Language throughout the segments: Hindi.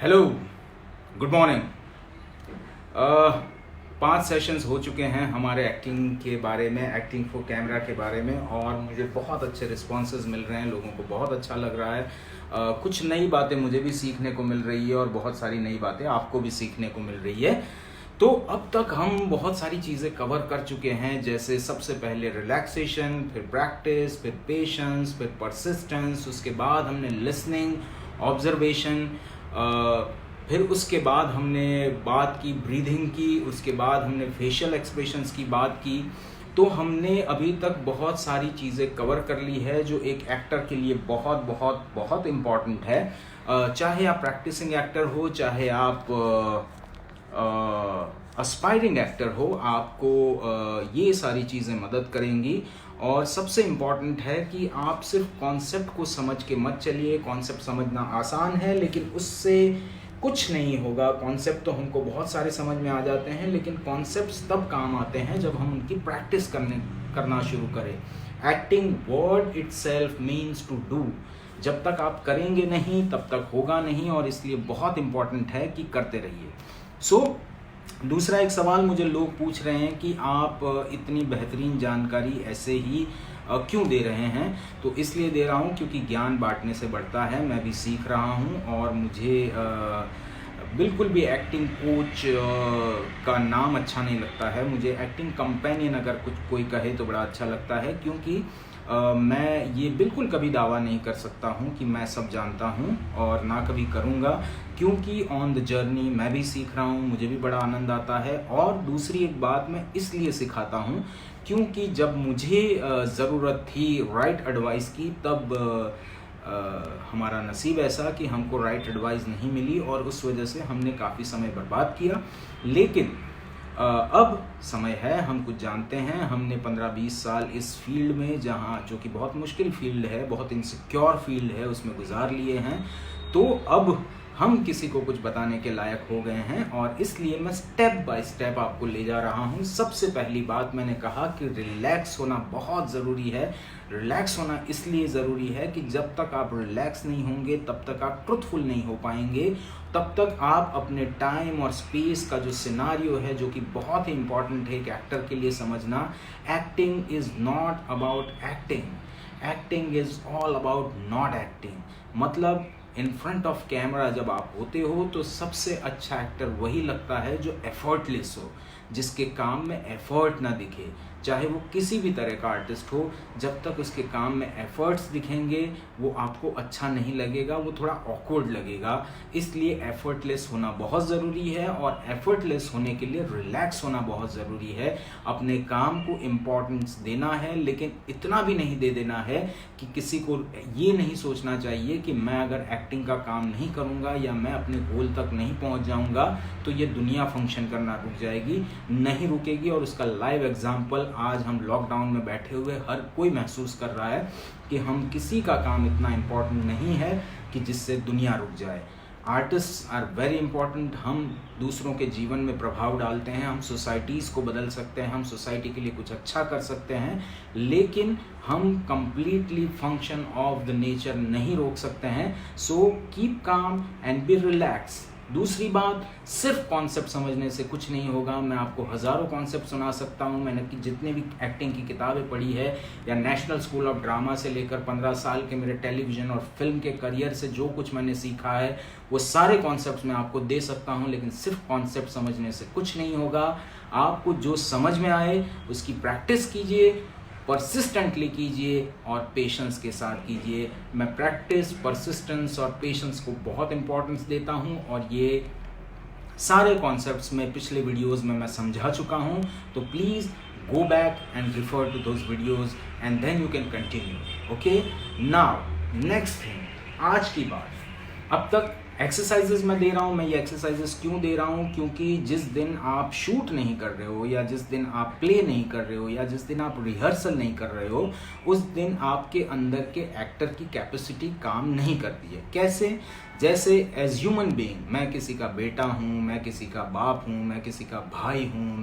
Hello, good morning. 5 सेशंस हो चुके हैं हमारे एक्टिंग के बारे में, एक्टिंग फॉर कैमरा के बारे में, और मुझे बहुत अच्छे रिस्पॉन्सेज मिल रहे हैं। लोगों को बहुत अच्छा लग रहा है। कुछ नई बातें मुझे भी सीखने को मिल रही है और बहुत सारी नई बातें आपको भी सीखने को मिल रही है। तो अब तक हम बहुत सारी चीज़ें कवर कर चुके हैं, जैसे सबसे पहले रिलैक्सेशन, फिर प्रैक्टिस, फिर पेशेंस, फिर परसिस्टेंस, उसके बाद हमने लिसनिंग, ऑब्जर्वेशन, फिर उसके बाद हमने बात की ब्रीदिंग की, उसके बाद हमने फेशियल एक्सप्रेशंस की बात की। तो हमने अभी तक बहुत सारी चीज़ें कवर कर ली है जो एक एक्टर के लिए बहुत बहुत बहुत इम्पॉर्टेंट है। चाहे आप प्रैक्टिसिंग एक्टर हो, चाहे आप एस्पायरिंग एक्टर हो, आपको ये सारी चीज़ें मदद करेंगी। और सबसे इम्पॉर्टेंट है कि आप सिर्फ कॉन्सेप्ट को समझ के मत चलिए। कॉन्सेप्ट समझना आसान है, लेकिन उससे कुछ नहीं होगा। कॉन्सेप्ट तो हमको बहुत सारे समझ में आ जाते हैं, लेकिन कॉन्सेप्ट्स तब काम आते हैं जब हम उनकी प्रैक्टिस करना शुरू करें। Acting word itself means to do. जब तक आप करेंगे नहीं तब तक होगा नहीं, और इसलिए बहुत इम्पॉर्टेंट है कि करते रहिए। दूसरा एक सवाल मुझे लोग पूछ रहे हैं कि आप इतनी बेहतरीन जानकारी ऐसे ही क्यों दे रहे हैं। तो इसलिए दे रहा हूं क्योंकि ज्ञान बांटने से बढ़ता है। मैं भी सीख रहा हूं, और मुझे बिल्कुल भी एक्टिंग कोच का नाम अच्छा नहीं लगता है। मुझे एक्टिंग कंपेनियन अगर कोई कहे तो बड़ा अच्छा लगता है, क्योंकि मैं ये बिल्कुल कभी दावा नहीं कर सकता हूँ कि मैं सब जानता हूँ, और ना कभी करूँगा, क्योंकि ऑन द जर्नी मैं भी सीख रहा हूँ, मुझे भी बड़ा आनंद आता है। और दूसरी एक बात मैं इसलिए सिखाता हूँ क्योंकि जब मुझे ज़रूरत थी राइट एडवाइस की, तब हमारा नसीब ऐसा कि हमको राइट एडवाइस नहीं मिली, और उस वजह से हमने काफ़ी समय बर्बाद किया। लेकिन अब समय है, हम कुछ जानते हैं। हमने 15-20 साल इस फील्ड में, जहाँ जो कि बहुत मुश्किल फील्ड है, बहुत इनसिक्योर फील्ड है, उसमें गुजार लिए हैं। तो अब हम किसी को कुछ बताने के लायक हो गए हैं, और इसलिए मैं स्टेप बाय स्टेप आपको ले जा रहा हूं। सबसे पहली बात मैंने कहा कि रिलैक्स होना बहुत ज़रूरी है। रिलैक्स होना इसलिए ज़रूरी है कि जब तक आप रिलैक्स नहीं होंगे तब तक आप ट्रुथफुल नहीं हो पाएंगे। तब तक आप अपने टाइम और स्पेस का जो सिनारियो है, जो कि बहुत ही इंपॉर्टेंट है एक एक्टर के लिए समझना, acting is not about acting, acting is all about not acting. मतलब इन फ्रंट ऑफ कैमरा जब आप होते हो तो सबसे अच्छा एक्टर वही लगता है जो एफर्टलेस हो, जिसके काम में एफर्ट ना दिखे। चाहे वो किसी भी तरह का आर्टिस्ट हो, जब तक उसके काम में एफर्ट्स दिखेंगे वो आपको अच्छा नहीं लगेगा, वो थोड़ा ऑकवर्ड लगेगा। इसलिए एफर्टलेस होना बहुत ज़रूरी है, और एफर्टलेस होने के लिए रिलैक्स होना बहुत ज़रूरी है। अपने काम को इम्पोर्टेंस देना है, लेकिन इतना भी नहीं दे देना है कि किसी को ये नहीं सोचना चाहिए कि मैं अगर एक्टिंग का काम नहीं करूँगा या मैं अपने गोल तक नहीं पहुँच जाऊँगा तो ये दुनिया फंक्शन करना रुक जाएगी। नहीं रुकेगी। और उसका लाइव एग्जाम्पल आज हम लॉकडाउन में बैठे हुए हर कोई महसूस कर रहा है कि हम किसी का काम इतना इम्पोर्टेंट नहीं है कि जिससे दुनिया रुक जाए। Artist are very important. हम दूसरों के जीवन में प्रभाव डालते हैं, हम सोसाइटीज़ को बदल सकते हैं, हम सोसाइटी के लिए कुछ अच्छा कर सकते हैं, लेकिन हम completely function of the nature नहीं रोक सकते हैं। So keep calm and be relax. दूसरी बात, सिर्फ कॉन्सेप्ट समझने से कुछ नहीं होगा। मैं आपको हज़ारों कॉन्सेप्ट सुना सकता हूँ। मैंने जितने भी एक्टिंग की किताबें पढ़ी है, या नेशनल स्कूल ऑफ ड्रामा से लेकर 15 साल के मेरे टेलीविज़न और फिल्म के करियर से जो कुछ मैंने सीखा है, वो सारे कॉन्सेप्ट्स मैं आपको दे सकता हूँ। लेकिन सिर्फ कॉन्सेप्ट समझने से कुछ नहीं होगा। आपको जो समझ में आए उसकी प्रैक्टिस कीजिए, परसिस्टेंटली कीजिए, और पेशेंस के साथ कीजिए। मैं प्रैक्टिस, परसिस्टेंस और पेशेंस को बहुत इंपॉर्टेंस देता हूं, और ये सारे कॉन्सेप्ट्स में पिछले वीडियोस में मैं समझा चुका हूं। तो please go back and refer to those videos and then you can continue. Okay, now next thing, आज की बात। अब तक एक्सरसाइजेस मैं दे रहा हूँ। मैं ये एक्सरसाइजेस क्यों दे रहा हूँ? क्योंकि जिस दिन आप शूट नहीं कर रहे हो, या जिस दिन आप प्ले नहीं कर रहे हो, या जिस दिन आप रिहर्सल नहीं कर रहे हो, उस दिन आपके अंदर के एक्टर की कैपेसिटी काम नहीं करती है। कैसे? जैसे एज ह्यूमन बीइंग, मैं किसी का बेटा हूँ, मैं किसी का बाप हूँ, मैं किसी का भाई हूँ,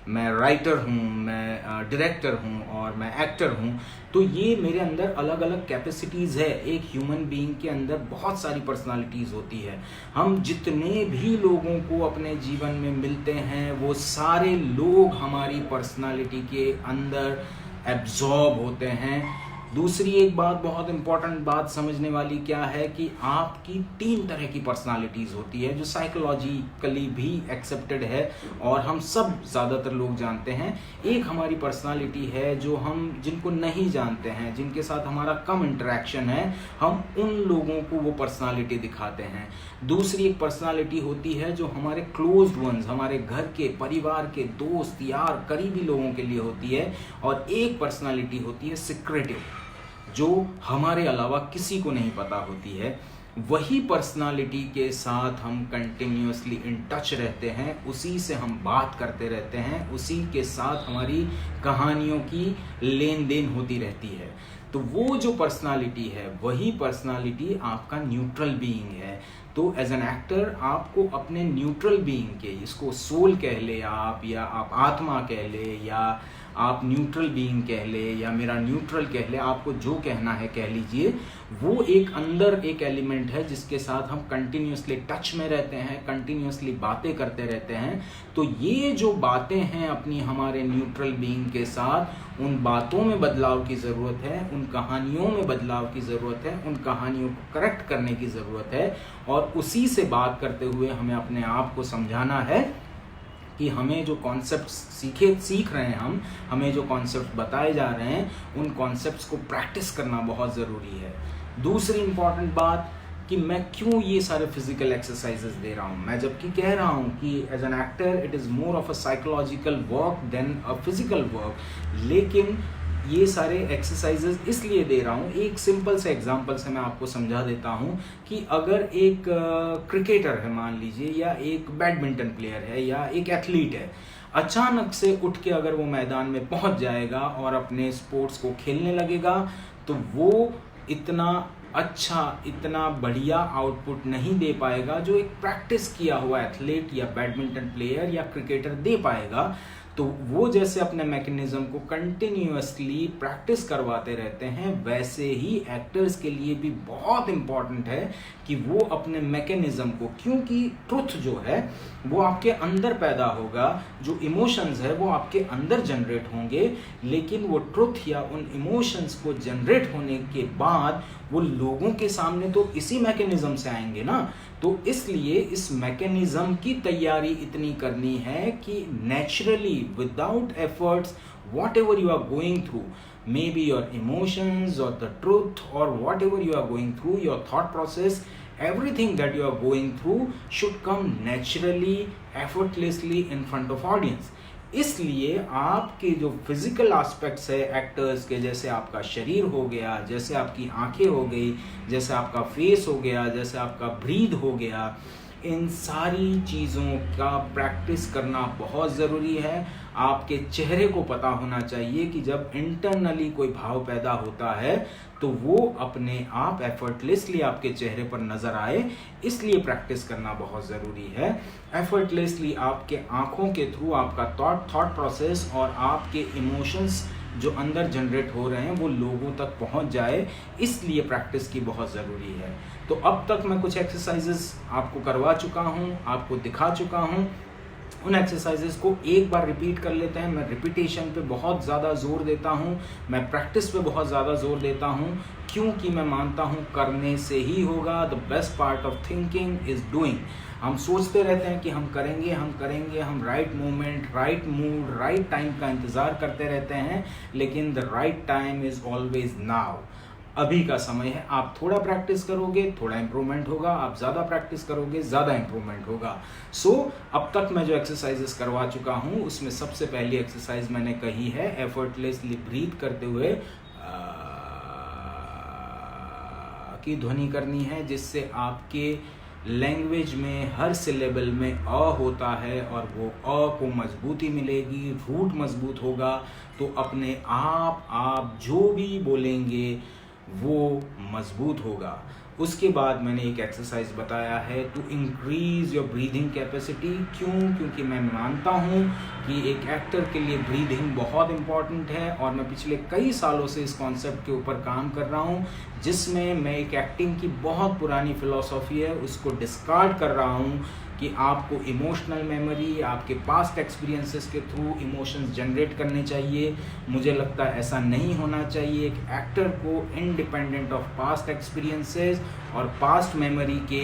मैं राइटर हूँ, मैं डायरेक्टर हूँ और मैं एक्टर हूँ, तो ये मेरे अंदर अलग अलग कैपेसिटीज़ है। एक ह्यूमन बीइंग के अंदर बहुत सारी पर्सनालिटीज़ होती है। हम जितने भी लोगों को अपने जीवन में मिलते हैं वो सारे लोग हमारी पर्सनालिटी के अंदर एब्जॉर्ब होते हैं। दूसरी एक बात, बहुत इंपॉर्टेंट बात समझने वाली क्या है कि आपकी 3 तरह की पर्सनालिटीज़ होती है जो साइकोलॉजिकली भी एक्सेप्टेड है और हम सब ज़्यादातर लोग जानते हैं। एक हमारी पर्सनालिटी है जो हम जिनको नहीं जानते हैं, जिनके साथ हमारा कम इंटरेक्शन है, हम उन लोगों को वो पर्सनालिटी दिखाते हैं। दूसरी एक पर्सनालिटी होती है जो हमारे क्लोज्ड वंस, हमारे घर के, परिवार के, दोस्त, यार, करीबी लोगों के लिए होती है। और एक पर्सनालिटी होती है सीक्रेटिव, जो हमारे अलावा किसी को नहीं पता होती है। वही पर्सनालिटी के साथ हम कंटिन्यूअसली इन टच रहते हैं, उसी से हम बात करते रहते हैं, उसी के साथ हमारी कहानियों की लेन देन होती रहती है। तो वो जो पर्सनालिटी है वही पर्सनालिटी आपका न्यूट्रल बीइंग है। तो एज एन एक्टर आपको अपने न्यूट्रल बीइंग के, इसको सोल कह ले आप, या आप आत्मा कह ले, या आप न्यूट्रल बीइंग कह ले, या मेरा न्यूट्रल कह ले, आपको जो कहना है कह लीजिए, वो एक अंदर एक एलिमेंट है जिसके साथ हम कंटिन्यूअसली टच में रहते हैं, कंटिन्यूअसली बातें करते रहते हैं। तो ये जो बातें हैं अपनी हमारे न्यूट्रल बीइंग के साथ, उन बातों में बदलाव की ज़रूरत है, उन कहानियों में बदलाव की ज़रूरत है, उन कहानियों को करेक्ट करने की ज़रूरत है। और उसी से बात करते हुए हमें अपने आप को समझाना है कि हमें जो कॉन्सेप्ट सीख रहे हैं, हमें जो कॉन्सेप्ट बताए जा रहे हैं, उन कॉन्सेप्ट्स को प्रैक्टिस करना बहुत ज़रूरी है। दूसरी इंपॉर्टेंट बात कि मैं क्यों ये सारे फिजिकल एक्सरसाइजेस दे रहा हूँ। मैं जबकि कह रहा हूँ कि as an actor it is more of a psychological work than a physical work, लेकिन ये सारे एक्सरसाइजेस इसलिए दे रहा हूँ। एक सिंपल से एग्जांपल से मैं आपको समझा देता हूँ कि अगर एक क्रिकेटर है मान लीजिए, या एक बैडमिंटन प्लेयर है, या एक एथलीट है, अचानक से उठ के अगर वो मैदान में पहुँच जाएगा और अपने स्पोर्ट्स को खेलने लगेगा, तो वो इतना अच्छा, इतना बढ़िया आउटपुट नहीं दे पाएगा जो एक प्रैक्टिस किया हुआ एथलीट या बैडमिंटन प्लेयर या क्रिकेटर दे पाएगा। तो वो जैसे अपने मैकेनिज्म को कंटिन्यूअसली प्रैक्टिस करवाते रहते हैं, वैसे ही एक्टर्स के लिए भी बहुत इम्पॉर्टेंट है कि वो अपने मैकेनिज्म को, क्योंकि ट्रुथ जो है वो आपके अंदर पैदा होगा, जो इमोशंस है वो आपके अंदर जनरेट होंगे, लेकिन वो ट्रुथ या उन इमोशंस को जनरेट होने के बाद वो लोगों के सामने तो इसी मैकेनिज्म से आएंगे ना। तो इसलिए इस मैकेनिज्म की तैयारी इतनी करनी है कि naturally without efforts whatever you are going through, maybe your emotions or the truth or whatever you are going through, your thought process, everything that you are going through should come naturally, effortlessly in front of audience. इसलिए आपके जो फिजिकल एस्पेक्ट्स है एक्टर्स के, जैसे आपका शरीर हो गया, जैसे आपकी आंखें हो गई, जैसे आपका फेस हो गया, जैसे आपका ब्रीथ हो गया, इन सारी चीज़ों का प्रैक्टिस करना बहुत ज़रूरी है। आपके चेहरे को पता होना चाहिए कि जब इंटरनली कोई भाव पैदा होता है तो वो अपने आप एफर्टलेसली आपके चेहरे पर नज़र आए, इसलिए प्रैक्टिस करना बहुत ज़रूरी है। एफर्टलेसली आपके आँखों के थ्रू आपका थॉट प्रोसेस और आपके इमोशंस जो अंदर जनरेट हो रहे हैं वो लोगों तक पहुंच जाए, इसलिए प्रैक्टिस की बहुत ज़रूरी है। तो अब तक मैं कुछ एक्सरसाइजेस आपको करवा चुका हूं, आपको दिखा चुका हूं। उन एक्सरसाइजेस को एक बार रिपीट कर लेते हैं। मैं रिपीटेशन पे बहुत ज़्यादा जोर देता हूं, मैं प्रैक्टिस पे बहुत ज़्यादा जोर देता हूं, क्योंकि मैं मानता हूं करने से ही होगा। The best part of thinking is doing. हम सोचते रहते हैं कि हम करेंगे, हम right moment, right mood, right time का इंतज़ार करते रहते हैं, लेकिन the right time is always now. अभी का समय है। आप थोड़ा प्रैक्टिस करोगे, थोड़ा इंप्रूवमेंट होगा, आप ज़्यादा प्रैक्टिस करोगे, ज़्यादा इंप्रूवमेंट होगा। अब तक मैं जो एक्सरसाइजेस करवा चुका हूँ उसमें सबसे पहली एक्सरसाइज मैंने कही है, एफर्टलेसली ब्रीथ करते हुए की ध्वनि करनी है, जिससे आपके लैंग्वेज में हर सिलेबल में अ होता है और वो अ को मजबूती मिलेगी, रूट मजबूत होगा, तो अपने आप जो भी बोलेंगे वो मजबूत होगा। उसके बाद मैंने एक एक्सरसाइज बताया है to increase your breathing capacity. क्यों? क्योंकि मैं मानता हूँ कि एक एक्टर के लिए ब्रीदिंग बहुत इंपॉर्टेंट है और मैं पिछले कई सालों से इस कॉन्सेप्ट के ऊपर काम कर रहा हूँ, जिसमें मैं एक एक्टिंग की बहुत पुरानी फिलॉसफी है उसको डिस्कार्ड कर रहा हूँ कि आपको इमोशनल मेमोरी, आपके पास्ट एक्सपीरियंसेस के थ्रू इमोशंस जनरेट करने चाहिए। मुझे लगता है ऐसा नहीं होना चाहिए। एक एक्टर को इंडिपेंडेंट ऑफ पास्ट एक्सपीरियंसेस और पास्ट मेमोरी के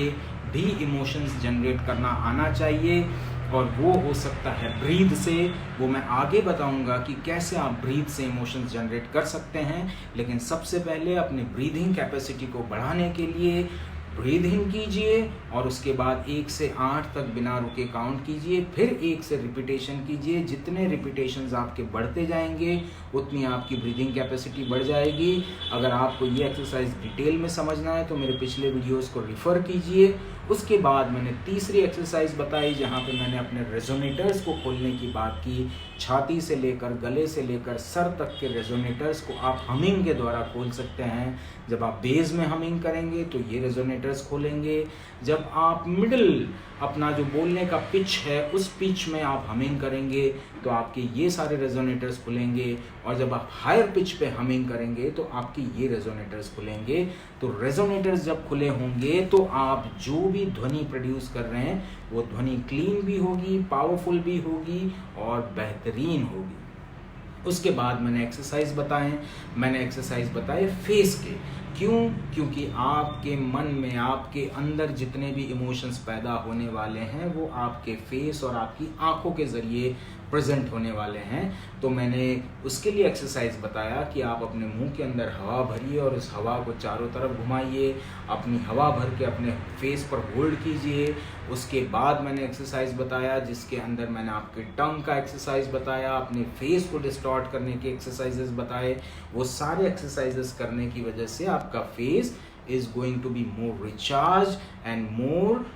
भी इमोशंस जनरेट करना आना चाहिए, और वो हो सकता है ब्रीथ से। वो मैं आगे बताऊंगा कि कैसे आप ब्रीथ से इमोशंस जनरेट कर सकते हैं। लेकिन सबसे पहले अपने ब्रीदिंग कैपेसिटी को बढ़ाने के लिए ब्रीद इन कीजिए और उसके बाद 1 से 8 तक बिना रुके काउंट कीजिए, फिर 1 से रिपीटेशन कीजिए। जितने रिपीटेशंस आपके बढ़ते जाएंगे उतनी आपकी ब्रीदिंग कैपेसिटी बढ़ जाएगी। अगर आपको ये एक्सरसाइज डिटेल में समझना है तो मेरे पिछले वीडियोस को रिफ़र कीजिए। उसके बाद मैंने तीसरी एक्सरसाइज बताई जहाँ पे मैंने अपने रेजोनेटर्स को खोलने की बात की। छाती से लेकर गले से लेकर सर तक के रेजोनेटर्स को आप हमिंग के द्वारा खोल सकते हैं। जब आप बेस में हमिंग करेंगे तो ये रेजोनेटर्स खोलेंगे। जब आप मिडिल अपना जो बोलने का पिच है उस पिच में आप हमिंग करेंगे तो आपके ये सारे रेजोनेटर्स खुलेंगे, और जब आप हायर पिच पे हमिंग करेंगे तो आपके ये रेजोनेटर्स खुलेंगे। तो रेजोनेटर्स जब खुले होंगे तो आप जो भी ध्वनि प्रोड्यूस कर रहे हैं वो ध्वनि क्लीन भी होगी, पावरफुल भी होगी और बेहतरीन होगी। उसके बाद मैंने एक्सरसाइज बताए फेस के। क्यों? क्योंकि आपके मन में, आपके अंदर जितने भी इमोशंस पैदा होने वाले हैं वो आपके फेस और आपकी आंखों के ज़रिए प्रेजेंट होने वाले हैं। तो मैंने उसके लिए एक्सरसाइज बताया कि आप अपने मुंह के अंदर हवा भरिए और उस हवा को चारों तरफ घुमाइए। अपनी हवा भर के अपने फेस पर होल्ड कीजिए। उसके बाद मैंने एक्सरसाइज बताया जिसके अंदर मैंने आपके टंग का एक्सरसाइज बताया, अपने फेस को डिस्टॉर्ट करने के एक्सरसाइजेस बताए। वो सारे एक्सरसाइजेस करने की वजह से आपका face is going to be more recharge and more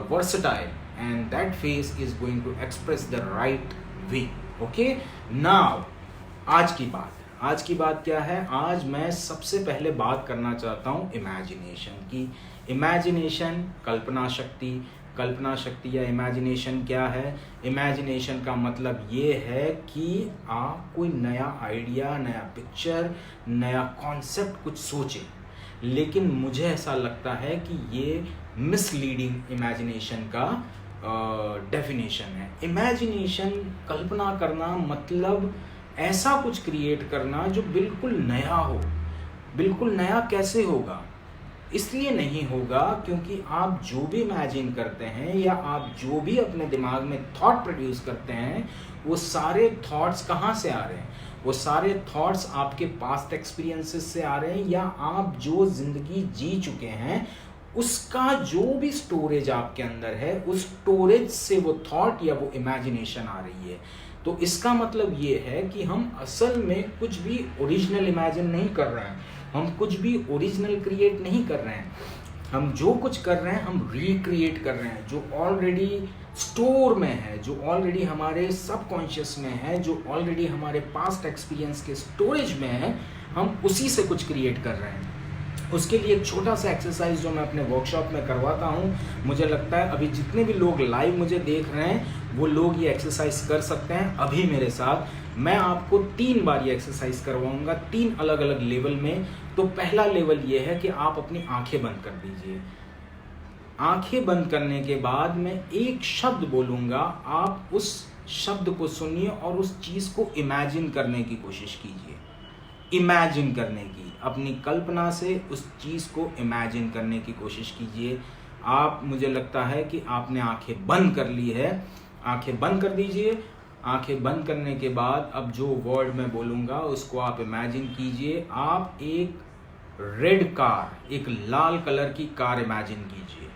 versatile, and that face is going to express the right way. Okay, now आज की बात क्या है? आज मैं सबसे पहले बात करना चाहता हूँ इमेजिनेशन की। इमेजिनेशन कल्पना शक्ति या इमेजिनेशन क्या है? इमेजिनेशन का मतलब ये है कि आप कोई नया आइडिया, नया पिक्चर, नया कॉन्सेप्ट कुछ सोचें। लेकिन मुझे ऐसा लगता है कि ये मिसलीडिंग इमेजिनेशन का डेफिनेशन है। इमेजिनेशन, कल्पना करना मतलब ऐसा कुछ क्रिएट करना जो बिल्कुल नया हो। बिल्कुल नया कैसे होगा? इसलिए नहीं होगा क्योंकि आप जो भी इमेजिन करते हैं या आप जो भी अपने दिमाग में थॉट प्रोड्यूस करते हैं वो सारे थॉट्स कहाँ से आ रहे हैं? वो सारे थॉट्स आपके पास्ट एक्सपीरियंसेस से आ रहे हैं, या आप जो जिंदगी जी चुके हैं उसका जो भी स्टोरेज आपके अंदर है उस स्टोरेज से वो थॉट या वो इमेजिनेशन आ रही है। तो इसका मतलब ये है कि हम असल में कुछ भी ओरिजिनल इमेजिन नहीं कर रहे हैं, हम कुछ भी ओरिजिनल क्रिएट नहीं कर रहे हैं। हम जो कुछ कर रहे हैं हम रिक्रिएट कर रहे हैं, जो ऑलरेडी स्टोर में है, जो ऑलरेडी हमारे सबकॉन्शियस में है, जो ऑलरेडी हमारे पास्ट एक्सपीरियंस के स्टोरेज में है, हम उसी से कुछ क्रिएट कर रहे हैं। उसके लिए एक छोटा सा एक्सरसाइज जो मैं अपने वर्कशॉप में करवाता हूँ, मुझे लगता है अभी जितने भी लोग लाइव मुझे देख रहे हैं वो लोग ये एक्सरसाइज कर सकते हैं अभी मेरे साथ। मैं आपको 3 बार ये एक्सरसाइज करवाऊंगा, 3 अलग अलग लेवल में। तो पहला लेवल ये है कि आप अपनी आंखें बंद कर दीजिए। आंखें बंद करने के बाद मैं एक शब्द बोलूँगा, आप उस शब्द को सुनिए और उस चीज़ को इमेजिन करने की कोशिश कीजिए। इमेजिन करने की, अपनी कल्पना से उस चीज़ को इमेजिन करने की कोशिश कीजिए। आप, मुझे लगता है कि आपने आंखें बंद कर ली है। आंखें बंद कर दीजिए। आंखें बंद करने के बाद अब जो वर्ड मैं बोलूँगा उसको आप इमेजिन कीजिए। आप एक रेड कार, एक लाल कलर की कार इमेजिन कीजिए।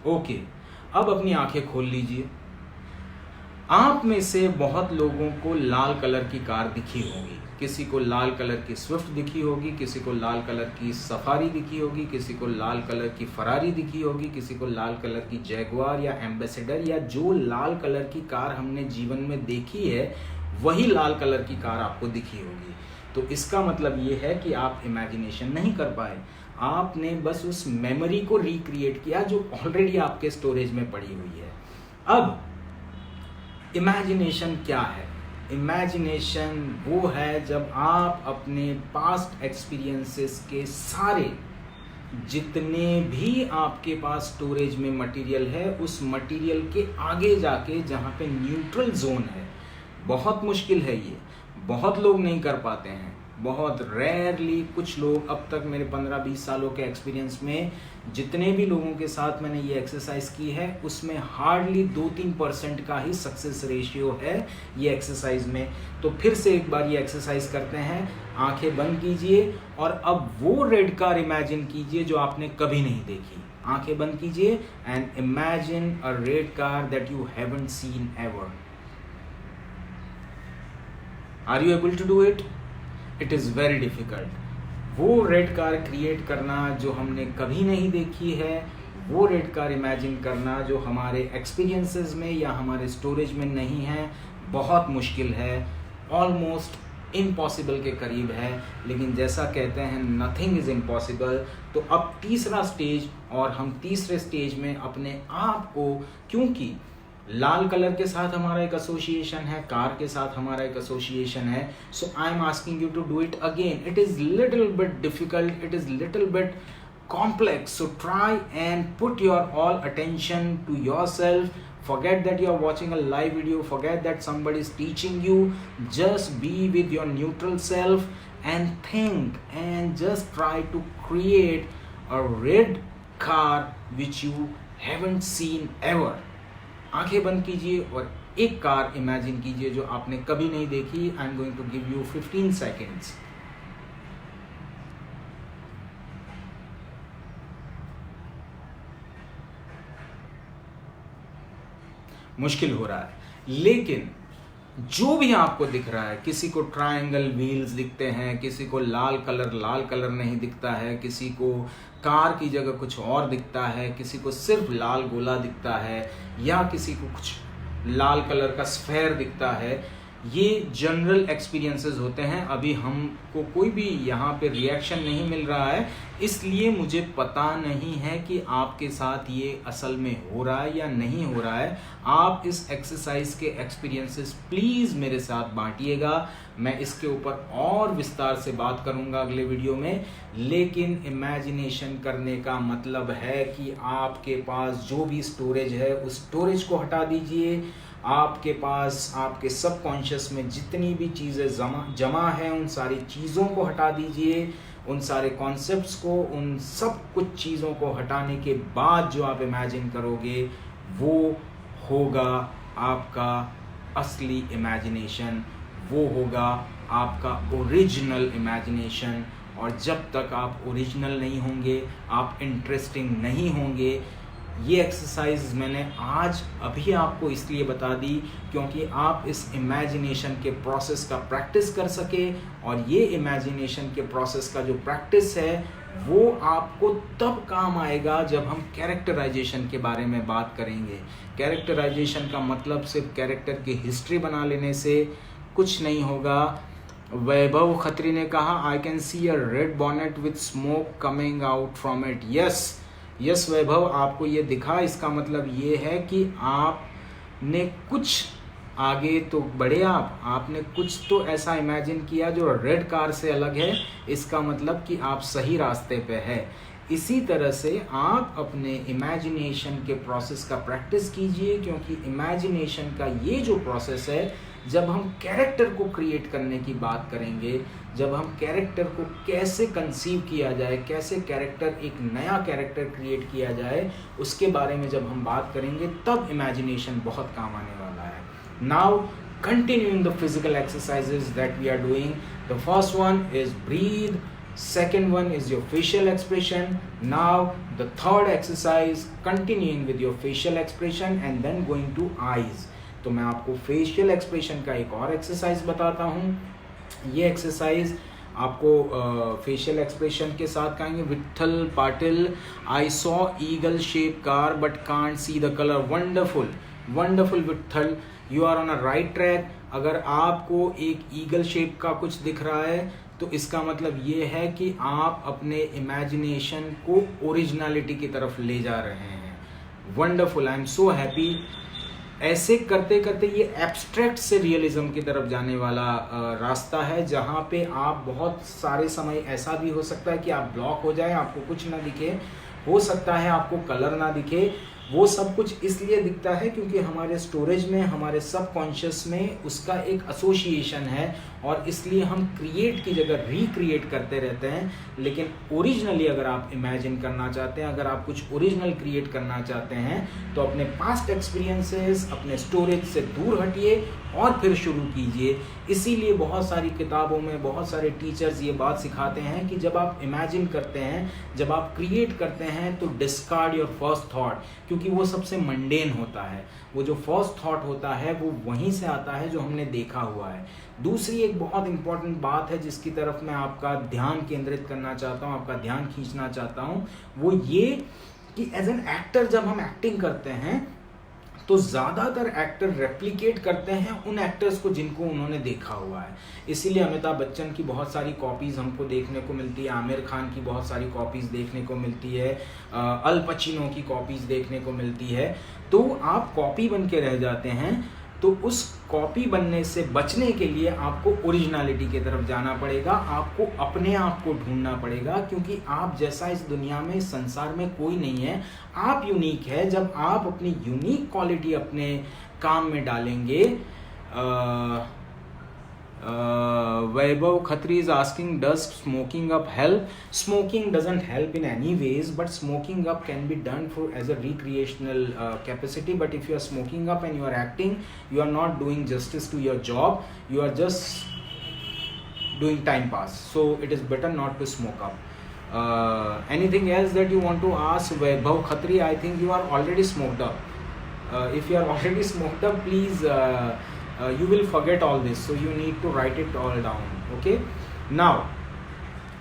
ओके, अब अपनी आंखें खोल लीजिए। आप में से बहुत लोगों को लाल कलर की कार दिखी होगी। किसी को लाल कलर की स्विफ्ट दिखी होगी, किसी को लाल कलर की सफारी दिखी होगी, किसी को लाल कलर की फरारी दिखी होगी, किसी को लाल कलर की जैगुआर या एम्बेसडर, या जो लाल कलर की कार हमने जीवन में देखी है वही लाल कलर की कार आपको दिखी होगी। तो इसका मतलब ये है कि आप इमेजिनेशन नहीं कर पाए, आपने बस उस मेमोरी को रिक्रिएट किया जो ऑलरेडी आपके स्टोरेज में पड़ी हुई है। अब इमेजिनेशन क्या है? इमेजिनेशन वो है जब आप अपने पास्ट एक्सपीरियंसेस के सारे जितने भी आपके पास स्टोरेज में मटेरियल है, उस मटेरियल के आगे जाके जहाँ पे न्यूट्रल जोन है, बहुत मुश्किल है ये, बहुत लोग नहीं कर पाते हैं, बहुत रेयरली कुछ लोग। अब तक मेरे 15-20 सालों के एक्सपीरियंस में जितने भी लोगों के साथ मैंने ये एक्सरसाइज की है, उसमें हार्डली 2-3% का ही सक्सेस रेशियो है ये एक्सरसाइज में। तो फिर से एक बार ये एक्सरसाइज करते हैं, आंखें बंद कीजिए और अब वो रेड कार इमेजिन कीजिए जो आपने कभी नहीं देखी। आंखें बंद कीजिए and imagine a red car that you haven't seen ever. Are you able to do it? It is very difficult. वो रेड कार क्रिएट करना जो हमने कभी नहीं देखी है, वो रेड कार इमेजिन करना जो हमारे एक्सपीरियंसेस में या हमारे स्टोरेज में नहीं है, बहुत मुश्किल है, ऑलमोस्ट इम्पॉसिबल के करीब है। लेकिन जैसा कहते हैं नथिंग इज़ इम्पॉसिबल। तो अब तीसरा स्टेज, और हम तीसरे स्टेज में अपने आप को, क्योंकि लाल कलर के साथ हमारा एक एसोसिएशन है, कार के साथ हमारा एक एसोसिएशन है, so I am asking you to do it again. It is little bit difficult, it is little bit complex, so try and put your all attention to yourself. Forget that you are watching a live video, forget that somebody is teaching you, just be with your neutral self and think and just try to create a red car which you haven't seen ever. आंखें बंद कीजिए और एक कार इमेजिन कीजिए जो आपने कभी नहीं देखी। I am going to give you 15 seconds. मुश्किल हो रहा है, लेकिन जो भी आपको दिख रहा है, किसी को ट्रायंगल व्हील्स दिखते हैं, किसी को लाल कलर नहीं दिखता है, किसी को कार की जगह कुछ और दिखता है, किसी को सिर्फ लाल गोला दिखता है, या किसी को कुछ लाल कलर का स्फेयर दिखता है, ये जनरल एक्सपीरियंसेस होते हैं। अभी हमको कोई भी यहाँ पे रिएक्शन नहीं मिल रहा है, इसलिए मुझे पता नहीं है कि आपके साथ ये असल में हो रहा है या नहीं हो रहा है। आप इस एक्सरसाइज के एक्सपीरियंसेस प्लीज़ मेरे साथ बांटिएगा, मैं इसके ऊपर और विस्तार से बात करूँगा अगले वीडियो में। लेकिन इमेजिनेशन करने का मतलब है कि आपके पास जो भी स्टोरेज है, उस स्टोरेज को हटा दीजिए। आपके पास आपके सबकॉन्शियस में जितनी भी चीज़ें जमा है, उन सारी चीज़ों को हटा दीजिए, उन सारे कॉन्सेप्ट्स को, उन सब कुछ चीज़ों को हटाने के बाद जो आप इमेजिन करोगे वो होगा आपका असली इमेजिनेशन, वो होगा आपका ओरिजिनल इमेजिनेशन। और जब तक आप ओरिजिनल नहीं होंगे, आप इंटरेस्टिंग नहीं होंगे। ये एक्सरसाइज मैंने आज अभी आपको इसलिए बता दी क्योंकि आप इस इमेजिनेशन के प्रोसेस का प्रैक्टिस कर सके, और ये इमेजिनेशन के प्रोसेस का जो प्रैक्टिस है वो आपको तब काम आएगा जब हम कैरेक्टराइजेशन के बारे में बात करेंगे। कैरेक्टराइजेशन का मतलब सिर्फ कैरेक्टर की हिस्ट्री बना लेने से कुछ नहीं होगा। वैभव खत्री ने कहा, I can see a red bonnet with smoke coming out from it. Yes Vaibhav, आपको ये दिखा, इसका मतलब ये है कि आपने कुछ आगे तो बढ़े, आपने कुछ तो ऐसा इमेजिन किया जो रेड कार से अलग है। इसका मतलब कि आप सही रास्ते पे है। इसी तरह से आप अपने इमेजिनेशन के प्रोसेस का प्रैक्टिस कीजिए, क्योंकि इमेजिनेशन का ये जो प्रोसेस है, जब हम कैरेक्टर को क्रिएट करने की बात करेंगे, जब हम कैरेक्टर को कैसे कंसीव किया जाए, कैसे कैरेक्टर, एक नया कैरेक्टर क्रिएट किया जाए, उसके बारे में जब हम बात करेंगे, तब इमेजिनेशन बहुत काम आने वाला है। Now continuing the physical exercises that we are doing. The first one is breathe, second one is your facial expression. Now the third exercise, continuing with your facial expression and then going to eyes. तो मैं आपको फेशियल एक्सप्रेशन का एक और एक्सरसाइज बताता हूँ। ये एक्सरसाइज आपको फेशियल एक्सप्रेशन के साथ कहेंगे। Vitthal Patil, I saw eagle shape car but can't see the colour. Wonderful Vitthal, you are on a right track. अगर आपको एक ईगल शेप का कुछ दिख रहा है तो इसका मतलब ये है कि आप अपने इमेजिनेशन को ओरिजिनलिटी की तरफ ले जा रहे हैं। Wonderful, I am so happy. ऐसे करते करते ये एब्स्ट्रैक्ट से रियलिज्म की तरफ जाने वाला रास्ता है, जहाँ पे आप बहुत सारे समय ऐसा भी हो सकता है कि आप ब्लॉक हो जाए, आपको कुछ ना दिखे, हो सकता है आपको कलर ना दिखे। वो सब कुछ इसलिए दिखता है क्योंकि हमारे स्टोरेज में, हमारे सबकॉन्शियस में उसका एक एसोसिएशन है, और इसलिए हम क्रिएट की जगह रिक्रिएट करते रहते हैं। लेकिन ओरिजिनली अगर आप इमेजिन करना चाहते हैं, अगर आप कुछ ओरिजिनल क्रिएट करना चाहते हैं, तो अपने पास्ट एक्सपीरियंसेस, अपने स्टोरेज से दूर हटिए और फिर शुरू कीजिए। इसीलिए बहुत सारी किताबों में बहुत सारे टीचर्स ये बात सिखाते हैं कि जब आप इमेजिन करते हैं, जब आप क्रिएट करते हैं, तो डिस्कार्ड योर फर्स्ट थॉट, क्योंकि वो सबसे मंडेन होता है। वो जो फर्स्ट थॉट होता है वो वहीं से आता है जो हमने देखा हुआ है। दूसरी एक बहुत इंपॉर्टेंट बात है जिसकी तरफ मैं आपका ध्यान केंद्रित करना चाहता हूँ, आपका ध्यान खींचना चाहता हूँ, वो ये कि एज एन एक्टर जब हम एक्टिंग करते हैं तो ज़्यादातर एक्टर रेप्लिकेट करते हैं उन एक्टर्स को जिनको उन्होंने देखा हुआ है। इसीलिए अमिताभ बच्चन की बहुत सारी कॉपीज़ हमको देखने को मिलती है, आमिर खान की बहुत सारी कॉपीज़ देखने को मिलती है, अल पचिनो की कॉपीज़ देखने को मिलती है। तो आप कॉपी बन के रह जाते हैं। तो उस कॉपी बनने से बचने के लिए आपको ओरिजिनलिटी की तरफ जाना पड़ेगा, आपको अपने आप को ढूंढना पड़ेगा, क्योंकि आप जैसा इस दुनिया में, इस संसार में कोई नहीं है। आप यूनिक है। जब आप अपनी यूनिक क्वालिटी अपने काम में डालेंगे। Vaibhav Khatri is asking, does smoking up help? Smoking doesn't help in any ways, but smoking up can be done for as a recreational capacity. But if you are smoking up and you are acting, you are not doing justice to your job. You are just doing time pass. So it is better not to smoke up. Anything else that you want to ask Vaibhav Khatri? I think you are already smoked up. If you are already smoked up, please. You will forget all this, so you need to write it all down. Okay, now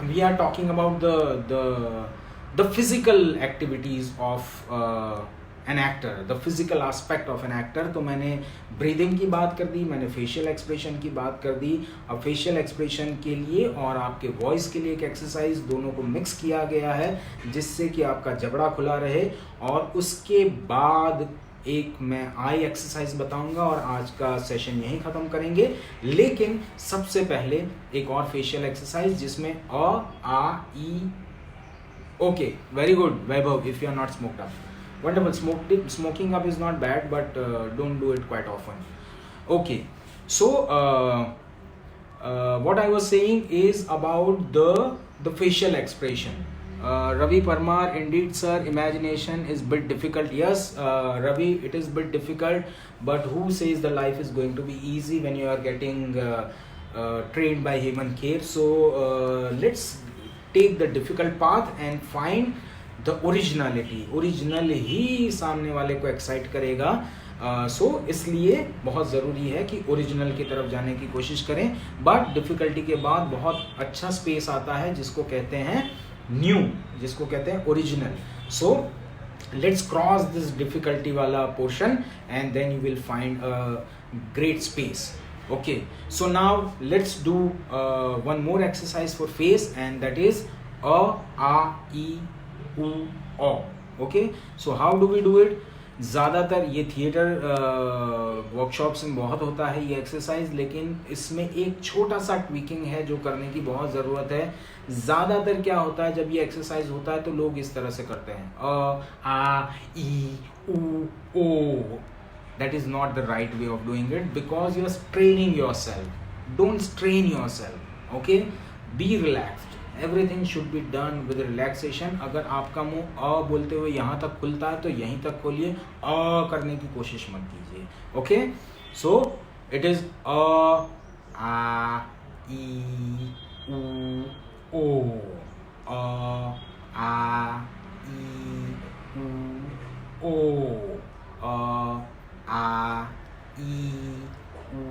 we are talking about the physical activities of an actor, the physical aspect of an actor. तो मैंने ब्रीदिंग की बात कर दी, मैंने फेशियल एक्सप्रेशन की बात कर दी। अब फेशियल एक्सप्रेशन के लिए और आपके वॉइस के लिए एक एक्सरसाइज दोनों को मिक्स किया गया है, जिससे कि आपका जबड़ा खुला रहे। और उसके बाद एक मैं आई एक्सरसाइज बताऊंगा और आज का सेशन यहीं ख़त्म करेंगे। लेकिन सबसे पहले एक और फेशियल एक्सरसाइज जिसमें अ, आ, ई। Okay, very good Vaibhav, if you are not smoked up, wonderful. Smoking up is not bad, but don't do it quite often. Okay, so what I was saying is about the facial expression. Ravi Parmar, indeed sir, imagination is bit difficult. Yes, Ravi, it is bit difficult, but who says the life is going to be easy when you are getting trained by Hemant Kher? So let's take the difficult path and find the originality. Original ही सामने वाले को excite करेगा. सो इसलिए बहुत ज़रूरी है कि ओरिजिनल की तरफ जाने की कोशिश करें, बट डिफ़िकल्टी के बाद बहुत अच्छा स्पेस आता है जिसको कहते हैं न्यू, जिसको कहते हैं original. So let's cross this difficulty वाला portion and then you will find a great space. Okay, so now let's do one more exercise for face, and that is a, e, u, o. Okay, so how do we do it? ज़्यादातर ये थिएटर वर्कशॉप्स में बहुत होता है ये एक्सरसाइज, लेकिन इसमें एक छोटा सा ट्विकिंग है जो करने की बहुत ज़रूरत है. ज़्यादातर क्या होता है जब ये एक्सरसाइज होता है तो लोग इस तरह से करते हैं अ, आ, ई, उ, ओ. That is not the right way of doing it, because you are straining yourself. Don't strain yourself. Okay, be relaxed. Everything should be done with relaxation. अगर आपका मुंह अ बोलते हुए यहाँ तक खुलता है तो यहीं तक खोलिए, अ करने की कोशिश मत कीजिए. ओके, सो इट इज अ, आ, ई, उ, ओ. अ, आ, ई, उ, ओ. अ, आ, ई, उ,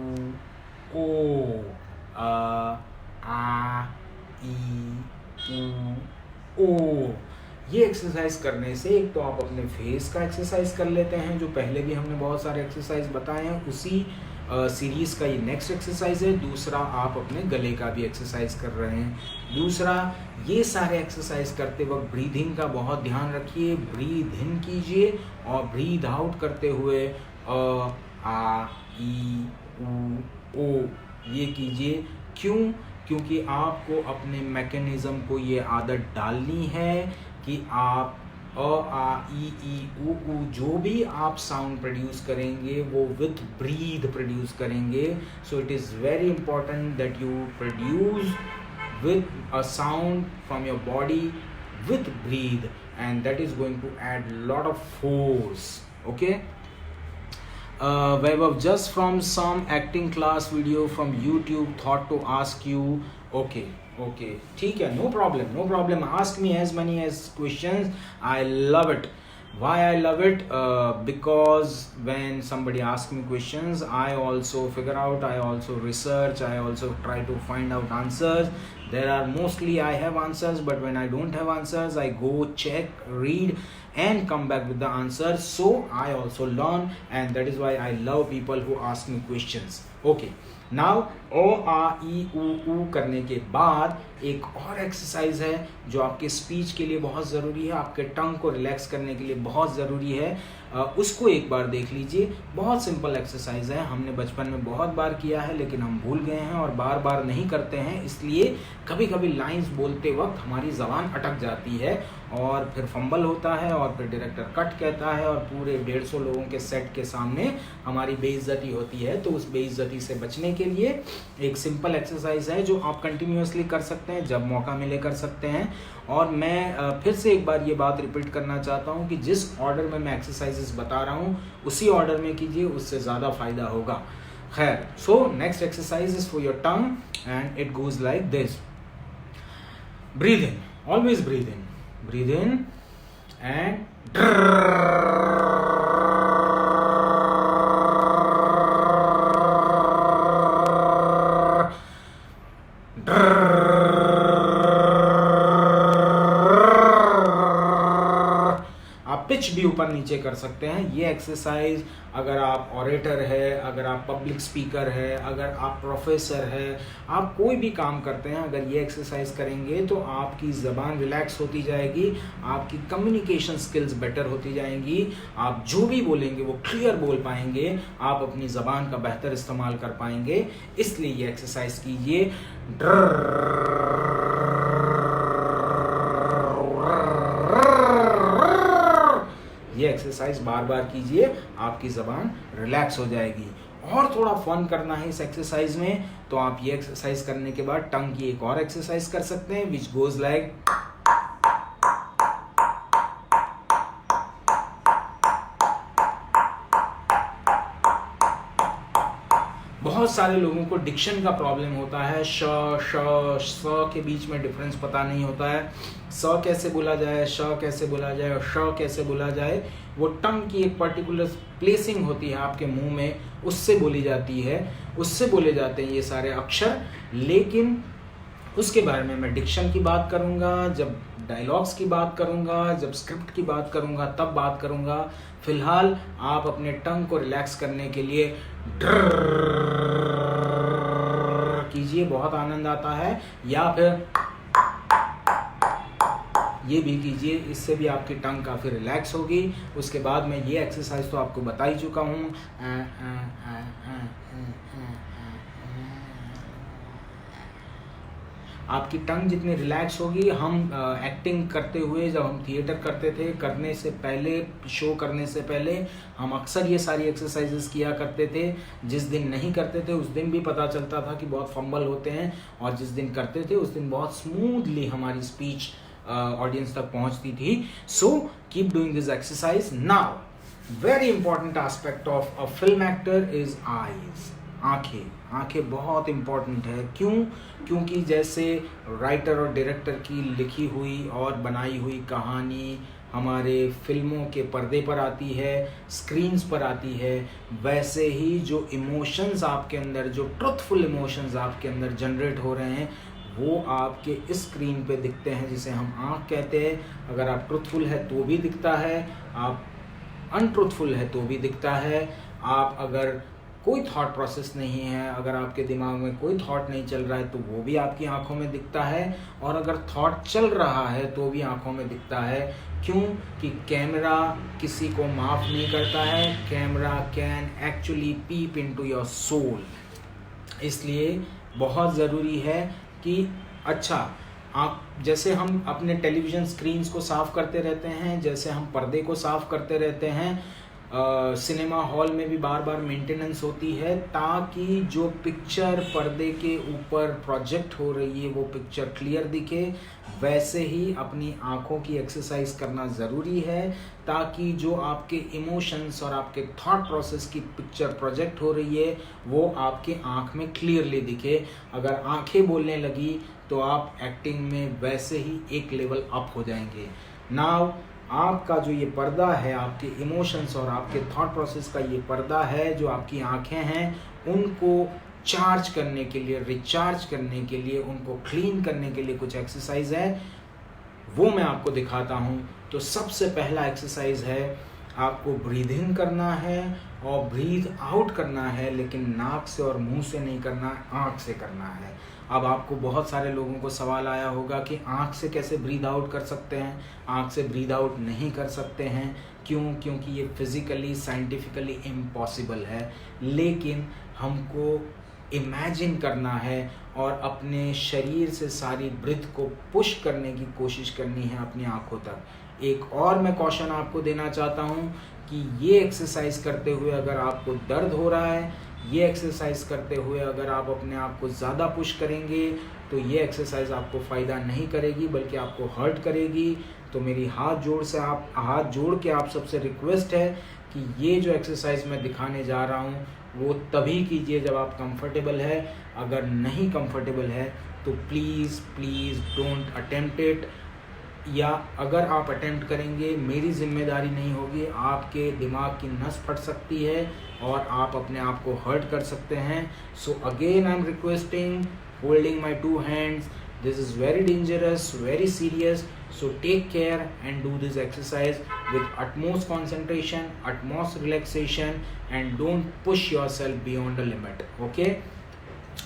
ओ. अ, आ, ई, उ, ओ. ये एक्सरसाइज करने से एक तो आप अपने फेस का एक्सरसाइज कर लेते हैं, जो पहले भी हमने बहुत सारे एक्सरसाइज बताए हैं, उसी सीरीज़ का ये नेक्स्ट एक्सरसाइज है। दूसरा, आप अपने गले का भी एक्सरसाइज कर रहे हैं। दूसरा, ये सारे एक्सरसाइज करते वक्त ब्रीदिंग का बहुत ध्यान रखिए। ब्रीद इन कीजिए और ब्रीद आउट करते हुए आ ई ऊ ओ ये कीजिए। क्यों? क्योंकि आपको अपने मैकेनिज़्म को ये आदत डालनी है कि आप आ ई ऊ जो भी आप साउंड प्रोड्यूस करेंगे वो विथ ब्रीद प्रोड्यूस करेंगे। So it is very important that you produce with a sound from your body with breath, and that is going to add lot of force. Okay Vaibhav, just from some acting class video from YouTube, thought to ask you. Okay, ठीक है, no problem, ask me as many as questions. I love it. Why I love it? Because when somebody asks me questions, I also figure out, I also research, I also try to find out answers. There are mostly I have answers, but when I don't have answers, I go check, read, and come back with the answers. So I also learn, and that is why I love people who ask me questions. Okay, now ओ आ ई ऊ करने के बाद एक और एक्सरसाइज है जो आपके स्पीच के लिए बहुत ज़रूरी है, आपके टंग को रिलैक्स करने के लिए बहुत ज़रूरी है। उसको एक बार देख लीजिए। बहुत सिंपल एक्सरसाइज है, हमने बचपन में बहुत बार किया है लेकिन हम भूल गए हैं और बार बार नहीं करते हैं, इसलिए कभी कभी लाइंस बोलते वक्त हमारी ज़बान अटक जाती है और फिर फंबल होता है और फिर डायरेक्टर कट कहता है और पूरे 150 लोगों के सेट के सामने हमारी बेइज्जती होती है। तो उस बेइज्जती से बचने के लिए एक सिंपल एक्सरसाइज है जो आप कंटिन्यूअसली कर सकते हैं, जब मौका मिले कर सकते हैं। और मैं फिर से एक बार ये बात रिपीट करना चाहता हूँ कि जिस ऑर्डर में मैं एक्सरसाइजेस बता रहा हूँ उसी ऑर्डर में कीजिए, उससे ज़्यादा फायदा होगा। खैर, so next exercise is for your tongue and it goes like this. Breathe in, always breathe in and pitch भी ऊपर नीचे कर सकते हैं। ये एक्सरसाइज अगर आप ऑरेटर है, अगर आप पब्लिक स्पीकर है, अगर आप प्रोफेसर है, आप कोई भी काम करते हैं, अगर ये एक्सरसाइज करेंगे तो आपकी ज़बान रिलैक्स होती जाएगी, आपकी कम्युनिकेशन स्किल्स बेटर होती जाएंगी, आप जो भी बोलेंगे वो क्लियर बोल पाएंगे, आप अपनी ज़बान का बेहतर इस्तेमाल कर पाएंगे। इसलिए ये एक्सरसाइज कीजिए। ये एक्सरसाइज बार बार कीजिए, आपकी ज़बान रिलैक्स हो जाएगी। और थोड़ा फन करना है इस एक्सरसाइज में तो आप ये एक्सरसाइज करने के बाद टंग की एक और एक्सरसाइज कर सकते हैं विच गोज लाइक। बहुत सारे लोगों को डिक्शन का प्रॉब्लम होता है, श श के बीच में डिफरेंस पता नहीं होता है, स कैसे बोला जाए, श कैसे बोला जाए और श कैसे बोला जाए। वो टंग की एक पर्टिकुलर प्लेसिंग होती है आपके मुंह में, उससे बोली जाती है, उससे बोले जाते हैं ये सारे अक्षर। लेकिन उसके बारे में मैं डिक्शन की बात करूंगा, जब डायलॉग्स की बात करूंगा, जब स्क्रिप्ट की बात करूंगा तब बात करूंगा। फिलहाल आप अपने टंग को रिलैक्स करने के लिए कीजिए, बहुत आनंद आता है। या फिर ये भी कीजिए, इससे भी आपकी टंग काफ़ी रिलैक्स होगी। उसके बाद मैं ये एक्सरसाइज तो आपको बता ही चुका हूँ। आपकी टंग जितनी रिलैक्स होगी, हम एक्टिंग करते हुए जब हम थिएटर करते थे, करने से पहले, शो करने से पहले हम अक्सर ये सारी एक्सरसाइजेस किया करते थे। जिस दिन नहीं करते थे उस दिन भी पता चलता था कि बहुत फंबल होते हैं, और जिस दिन करते थे उस दिन बहुत स्मूथली हमारी स्पीच ऑडियंस तक पहुंचती थी। So keep doing this exercise. Now very important aspect of a film actor is eyes, आंखें बहुत इम्पॉर्टेंट है। क्यों? क्योंकि जैसे राइटर और डायरेक्टर की लिखी हुई और बनाई हुई कहानी हमारे फिल्मों के पर्दे पर आती है, स्क्रीन्स पर आती है, वैसे ही जो इमोशंस आपके अंदर, जो ट्रुथफुल इमोशंस आपके अंदर जनरेट हो रहे हैं वो आपके इस स्क्रीन पे दिखते हैं, जिसे हम आँख कहते हैं। अगर आप ट्रुथफुल है तो भी दिखता है, आप अनट्रुथफुल है तो भी दिखता है। आप अगर कोई थॉट प्रोसेस नहीं है, अगर आपके दिमाग में कोई थॉट नहीं चल रहा है तो वो भी आपकी आंखों में दिखता है, और अगर थॉट चल रहा है तो भी आंखों में दिखता है। क्यों? कि कैमरा किसी को माफ नहीं करता है, camera can actually peep into your soul. इसलिए बहुत ज़रूरी है कि अच्छा, आप जैसे हम अपने टेलीविज़न स्क्रीन्स को साफ़ करते रहते हैं, जैसे हम पर्दे को साफ़ करते रहते हैं, सिनेमा हॉल में भी बार बार मेंटेनेंस होती है ताकि जो पिक्चर पर्दे के ऊपर प्रोजेक्ट हो रही है वो पिक्चर क्लियर दिखे। वैसे ही अपनी आँखों की एक्सरसाइज करना ज़रूरी है ताकि जो आपके इमोशंस और आपके थॉट प्रोसेस की पिक्चर प्रोजेक्ट हो रही है वो आपके आँख में क्लियरली दिखे। अगर आँखें बोलने लगी तो आप एक्टिंग में वैसे ही एक लेवल अप हो जाएंगे। नाउ आपका जो ये पर्दा है, आपके इमोशंस और आपके थॉट प्रोसेस का ये पर्दा है, जो आपकी आंखें हैं, उनको चार्ज करने के लिए, रिचार्ज करने के लिए, उनको क्लीन करने के लिए कुछ एक्सरसाइज है, वो मैं आपको दिखाता हूँ। तो सबसे पहला एक्सरसाइज है, आपको ब्रीद इन करना है और ब्रीद आउट करना है, लेकिन नाक से और मुंह से नहीं करना, आँख से करना है। अब आपको बहुत सारे लोगों को सवाल आया होगा कि आँख से कैसे ब्रीद आउट कर सकते हैं। आँख से ब्रीद आउट नहीं कर सकते हैं। क्यों? क्योंकि ये फिज़िकली साइंटिफिकली इम्पॉसिबल है, लेकिन हमको इमेजिन करना है और अपने शरीर से सारी ब्रीथ को पुश करने की कोशिश करनी है अपनी आँखों तक। एक और मैं कॉशन आपको देना चाहता हूँ कि ये एक्सरसाइज करते हुए अगर आपको दर्द हो रहा है, ये एक्सरसाइज करते हुए अगर आप अपने आप को ज़्यादा पुश करेंगे तो ये एक्सरसाइज आपको फ़ायदा नहीं करेगी बल्कि आपको हर्ट करेगी। तो मेरी हाथ जोड़ के आप सबसे रिक्वेस्ट है कि ये जो एक्सरसाइज मैं दिखाने जा रहा हूँ वो तभी कीजिए जब आप कंफर्टेबल है। अगर नहीं कंफर्टेबल है तो प्लीज़ डोंट अटेम्प्ट इट, या अगर आप अटेम्प्ट करेंगे मेरी जिम्मेदारी नहीं होगी, आपके दिमाग की नस फट सकती है और आप अपने आप को हर्ट कर सकते हैं। So again I am requesting, holding my 2 hands, this is very dangerous, very serious, so take care and do this exercise with utmost concentration, utmost relaxation, and don't push yourself beyond the limit. Okay,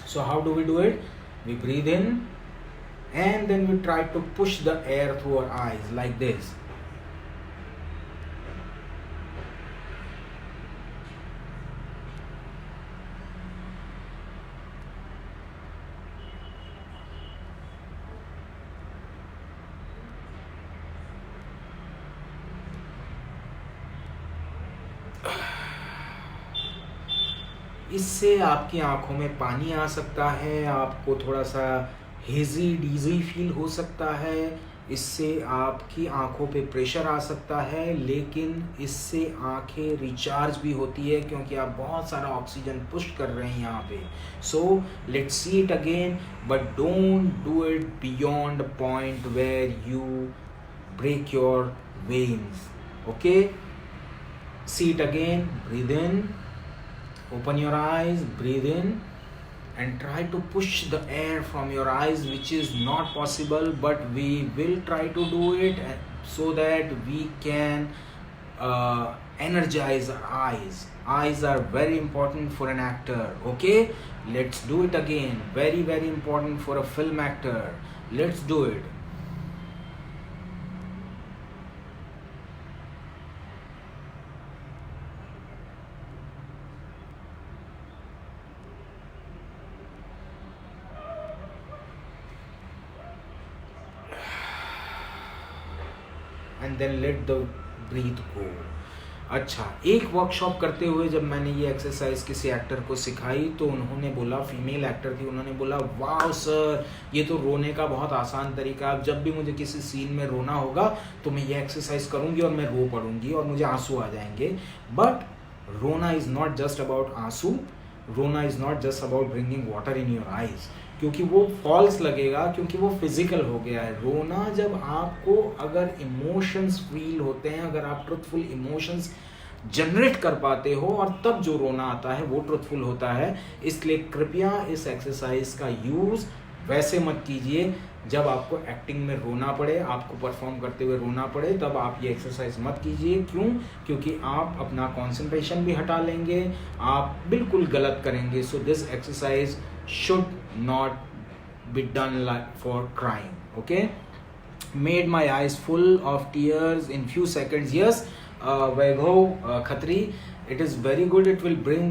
so how do we do it? We breathe in and then we try to push the air through our eyes like this. इससे आपकी आंखों में पानी आ सकता है, आपको थोड़ा सा हेजी डीजी फील हो सकता है, इससे आपकी आंखों पे प्रेशर आ सकता है, लेकिन इससे आंखें रिचार्ज भी होती है क्योंकि आप बहुत सारा ऑक्सीजन पुश कर रहे हैं यहाँ पे। So let's see it again, but don't do it beyond point where you break your veins. Okay, see it again, breathe in, open your eyes, breathe in and try to push the air from your eyes, which is not possible, but we will try to do it so that we can energize our eyes. Eyes are very important for an actor. Okay, let's do it again. Very important for a film actor. Let's do it. And then let the breath go. अच्छा, एक वर्कशॉप करते हुए जब मैंने ये एक्सरसाइज किसी एक्टर को सिखाई तो उन्होंने बोला, फीमेल एक्टर थी, उन्होंने बोला, वाह सर ये तो रोने का बहुत आसान तरीका है, अब जब भी मुझे किसी सीन में रोना होगा तो मैं ये एक्सरसाइज करूँगी और मैं रो पड़ूंगी और मुझे आंसू आ जाएंगे। बट रोना इज़ नॉट जस्ट अबाउट आंसू, रोना is not just about bringing water in your eyes, क्योंकि वो फॉल्स लगेगा, क्योंकि वो फिजिकल हो गया है। रोना जब आपको अगर इमोशंस फील होते हैं, अगर आप ट्रुथफुल इमोशंस जनरेट कर पाते हो और तब जो रोना आता है वो ट्रुथफुल होता है। इसलिए कृपया इस एक्सरसाइज का यूज़ वैसे मत कीजिए जब आपको एक्टिंग में रोना पड़े, आपको परफॉर्म करते हुए रोना पड़े, तब आप ये एक्सरसाइज मत कीजिए। क्यों? क्योंकि आप अपना कंसंट्रेशन भी हटा लेंगे, आप बिल्कुल गलत करेंगे। So this exercise should not be done for crying. Okay, made my eyes full of tears in few seconds. Yes, Vaibhav Khatri, it is very good. It will bring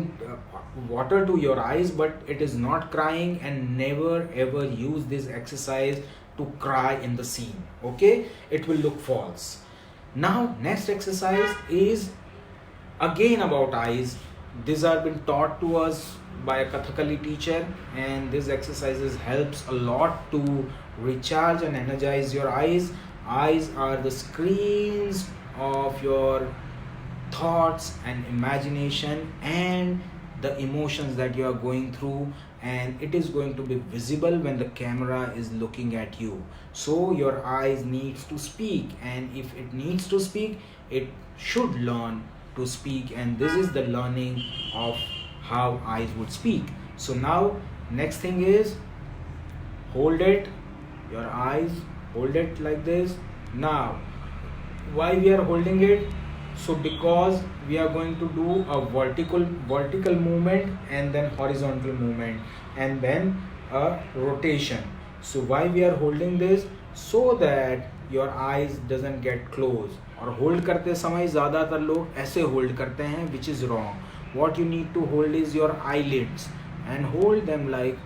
water to your eyes, but it is not crying, and never ever use this exercise to cry in the scene. Okay, it will look false. Now next exercise is again about eyes. These are been taught to us by a Kathakali teacher, and these exercises helps a lot to recharge and energize your eyes. Eyes are the screens of your thoughts and imagination and the emotions that you are going through, and it is going to be visible when the camera is looking at you. So your eyes needs to speak, and if it needs to speak, it should learn to speak, and this is the learning of how eyes would speak. So now next thing is hold it, your eyes, hold it like this. Now why we are holding it? So because we are going to do a vertical movement, and then horizontal movement, and then a rotation. So why we are holding this? So that your eyes doesn't get closed. और होल्ड करते समय ज़्यादातर लोग ऐसे होल्ड करते हैं, which is wrong. What you need to hold is your eyelids, and hold them like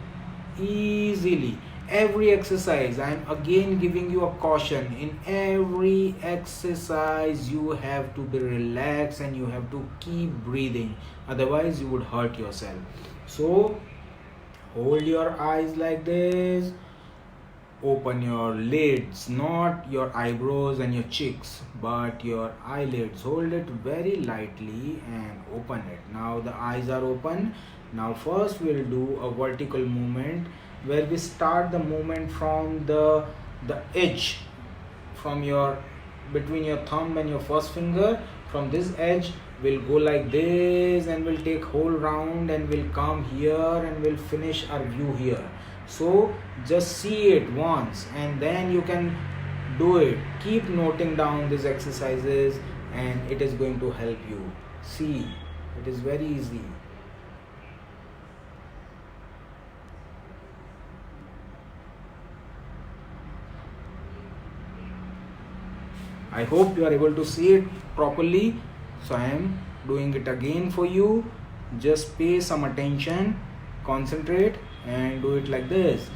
easily. Every exercise, I am again giving you a caution, in every exercise you have to be relaxed and you have to keep breathing, otherwise you would hurt yourself. So hold your eyes like this, open your lids, not your eyebrows and your cheeks, but your eyelids. Hold it very lightly and open it. Now the eyes are open. Now first we'll do a vertical movement, where we start the movement from the edge, from your between your thumb and your first finger. From this edge we'll go like this, and we'll take whole round, and we'll come here, and we'll finish our view here. So just see it once, and then you can do it. Keep noting down these exercises, and it is going to help you. See, it is very easy. I hope you are able to see it properly. So I am doing it again for you. Just pay some attention, concentrate, and do it like this.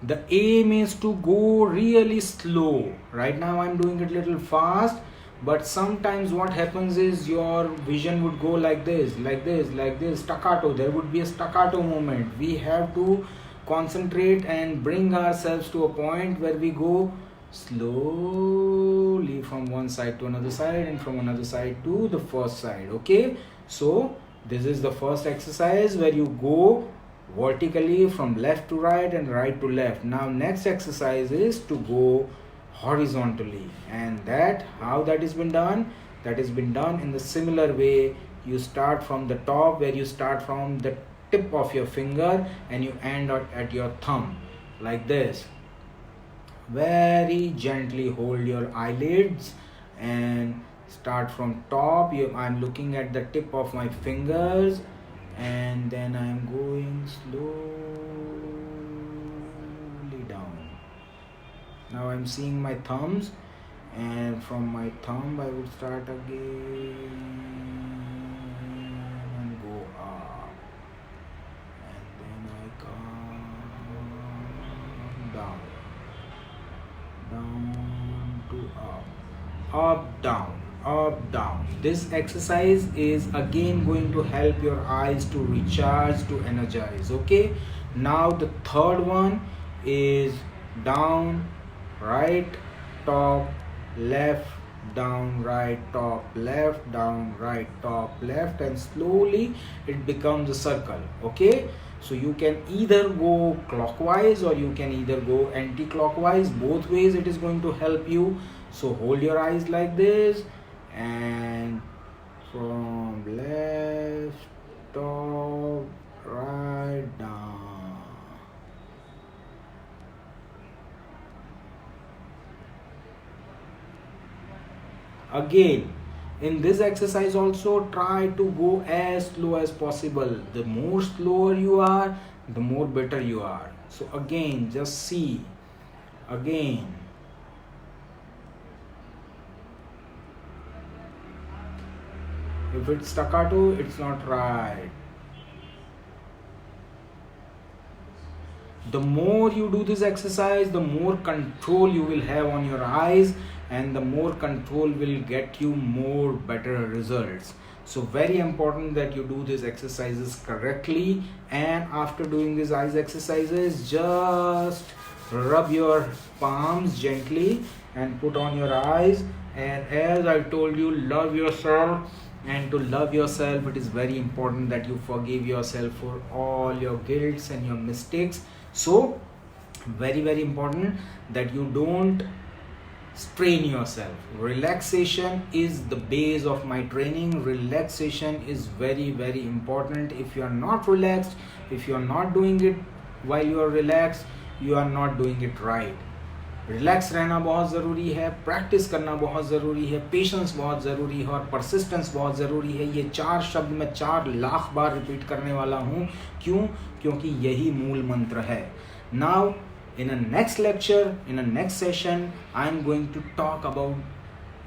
The aim is to go really slow. Right now I'm doing it a little fast, but sometimes what happens is your vision would go like this, like this, like this, staccato. There would be a staccato movement. We have to concentrate and bring ourselves to a point where we go slowly from one side to another side, and from another side to the first side. Okay, so this is the first exercise where you go vertically from left to right and right to left. Now next exercise is to go horizontally, and that how that has been done? That has been done in the similar way. You start from the top, where you start from the tip of your finger and you end at your thumb like this. Very gently hold your eyelids and start from top. I'm looking at the tip of my fingers, and then I'm going slowly down. Now I'm seeing my thumbs, and from my thumb I would start again and go up, and then I come down, down to up, down, up, down. This exercise is again going to help your eyes to recharge, to energize. Okay, now the third one is down, right, top, left, down, right, top, left, down, right, top, left, and slowly it becomes a circle. Okay, So you can either go clockwise or you can either go anti-clockwise. Both ways it is going to help you. So hold your eyes like this, and from left top right down. Again, in this exercise also try to go as slow as possible. The more slower you are, the more better you are. So again, just see. Again. If it's staccato, it's not right. The more you do this exercise, the more control you will have on your eyes, and the more control will get you more better results. So very important that you do these exercises correctly. And after doing these eyes exercises, just rub your palms gently and put on your eyes. And as I told you, love yourself. And to love yourself, it is very important that you forgive yourself for all your guilts and your mistakes. So very important that you don't strain yourself. Relaxation is the base of my training. Relaxation is very important. If you are not relaxed, if you are not doing it while you are relaxed, you are not doing it right. Relax रहना बहुत ज़रूरी है, प्रैक्टिस करना बहुत ज़रूरी है, पेशेंस बहुत ज़रूरी है और परसिस्टेंस बहुत ज़रूरी है। ये 4 शब्द मैं 4 लाख बार रिपीट करने वाला हूँ। क्यों? क्योंकि यही मूल मंत्र है। Now in a next lecture, in a next session, I am going to talk about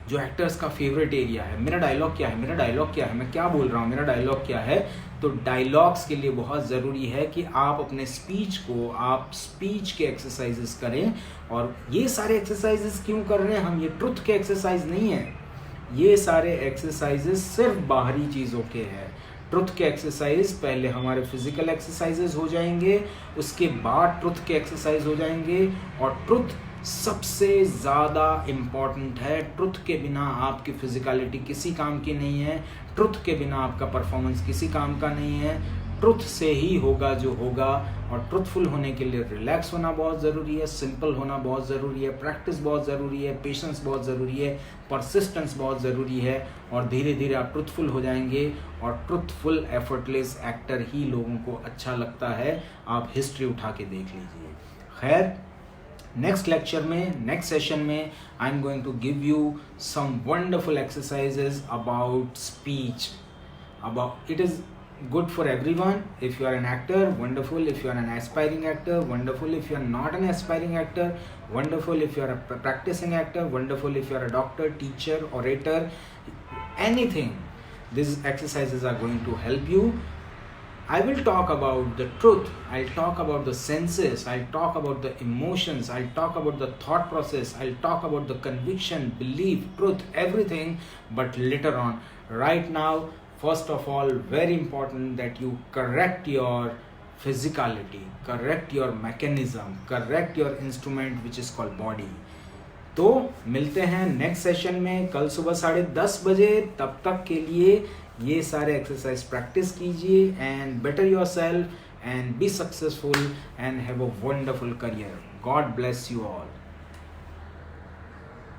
जो एक्टर्स का फेवरेट एरिया है। मेरा डायलॉग क्या है, मेरा डायलॉग क्या है, मैं क्या बोल रहा हूँ, मेरा डायलॉग क्या है। तो डायलॉग्स के लिए बहुत ज़रूरी है कि आप अपने स्पीच को, आप स्पीच के एक्सरसाइजेस करें। और ये सारे एक्सरसाइजेस क्यों कर रहे हैं हम? ये ट्रुथ के एक्सरसाइज नहीं है, ये सारे एक्सरसाइजेस सिर्फ बाहरी चीज़ों के हैं। ट्रुथ के एक्सरसाइज पहले हमारे फिजिकल एक्सरसाइजेस हो जाएंगे, उसके बाद ट्रुथ के एक्सरसाइज हो जाएंगे। और ट्रुथ सबसे ज़्यादा इम्पॉर्टेंट है। ट्रुथ के बिना आपकी फिजिकलिटी किसी काम की नहीं है, ट्रुथ के बिना आपका परफॉर्मेंस किसी काम का नहीं है। ट्रुथ से ही होगा जो होगा। और ट्रुथफुल होने के लिए रिलैक्स होना बहुत ज़रूरी है, सिंपल होना बहुत ज़रूरी है, प्रैक्टिस बहुत ज़रूरी है, पेशेंस बहुत ज़रूरी है, परसिस्टेंस बहुत ज़रूरी है। और धीरे धीरे आप ट्रुथफुल हो जाएंगे। और ट्रुथफुल एफर्टलेस एक्टर ही लोगों को अच्छा लगता है। आप हिस्ट्री उठा के देख लीजिए। खैर, नेक्स्ट लेक्चर में, नेक्स्ट सेशन में I am going to give you some wonderful exercises about speech. About it is good for everyone. If you are an actor, wonderful. If you are an aspiring actor, wonderful. If you are not an aspiring actor, wonderful. If you are a practicing actor, wonderful. If you are a doctor, teacher, orator, anything, these exercises are going to help you. I will talk about the truth, I'll talk about the senses, I'll talk about the emotions, I'll talk about the thought process, I'll talk about the conviction, belief, truth, everything, but later on. Right now, first of all, very important that you correct your physicality, correct your mechanism, correct your instrument which is called body. तो मिलते हैं नेक्स्ट सेशन में कल सुबह 10:30 बजे। तब तक के लिए ये सारे एक्सरसाइज प्रैक्टिस कीजिए and better yourself and be successful and have a wonderful career. God bless you all.